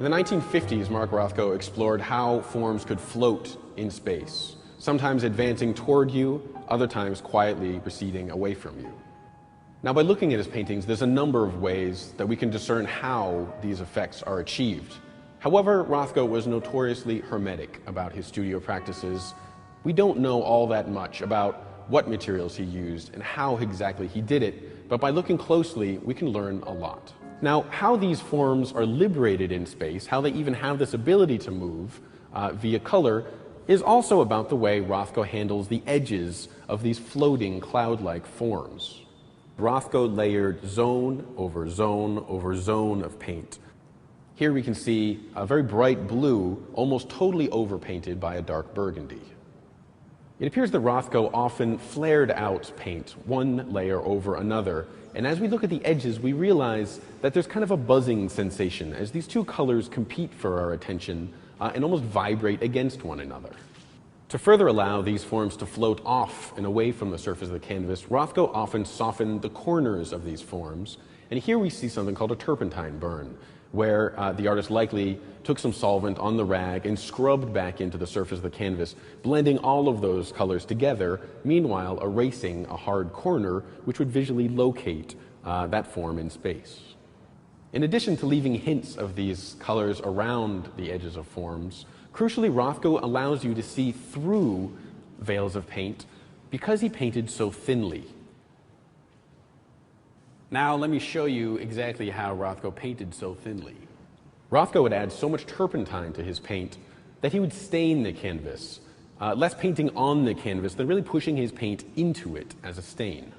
In the 1950s, Mark Rothko explored how forms could float in space, sometimes advancing toward you, other times quietly receding away from you. Now, by looking at his paintings, there's a number of ways that we can discern how these effects are achieved. However, Rothko was notoriously hermetic about his studio practices. We don't know all that much about what materials he used and how exactly he did it, but by looking closely, we can learn a lot. Now, how these forms are liberated in space, how they even have this ability to move via color, is also about the way Rothko handles the edges of these floating cloud-like forms. Rothko layered zone over zone over zone of paint. Here we can see a very bright blue, almost totally overpainted by a dark burgundy. It appears that Rothko often flared out paint, one layer over another, and as we look at the edges, we realize that there's kind of a buzzing sensation as these two colors compete for our attention and almost vibrate against one another. To further allow these forms to float off and away from the surface of the canvas, Rothko often softened the corners of these forms, and here we see something called a turpentine burn, where the artist likely took some solvent on the rag and scrubbed back into the surface of the canvas, blending all of those colors together, meanwhile erasing a hard corner which would visually locate that form in space. In addition to leaving hints of these colors around the edges of forms, crucially, Rothko allows you to see through veils of paint because he painted so thinly. Now let me show you exactly how Rothko painted so thinly. Rothko would add so much turpentine to his paint that he would stain the canvas, less painting on the canvas than really pushing his paint into it as a stain.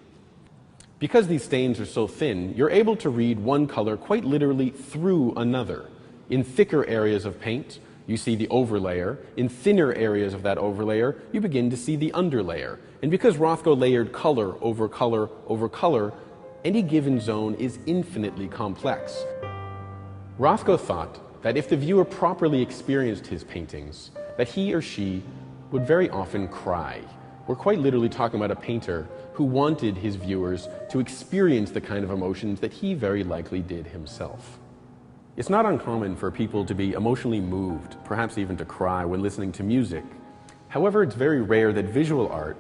Because these stains are so thin, you're able to read one color quite literally through another. In thicker areas of paint, you see the overlayer. In thinner areas of that overlayer, you begin to see the underlayer. And because Rothko layered color over color over color, any given zone is infinitely complex. Rothko thought that if the viewer properly experienced his paintings, that he or she would very often cry. We're quite literally talking about a painter who wanted his viewers to experience the kind of emotions that he very likely did himself. It's not uncommon for people to be emotionally moved, perhaps even to cry when listening to music. However, it's very rare that visual art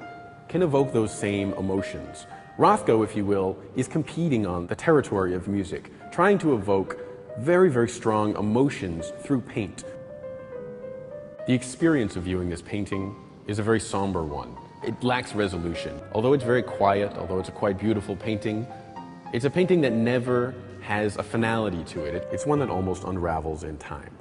can evoke those same emotions. Rothko, if you will, is competing on the territory of music, trying to evoke very, very strong emotions through paint. The experience of viewing this painting is a very somber one. It lacks resolution. Although it's very quiet, although it's a quite beautiful painting, it's a painting that never has a finality to it. It's one that almost unravels in time.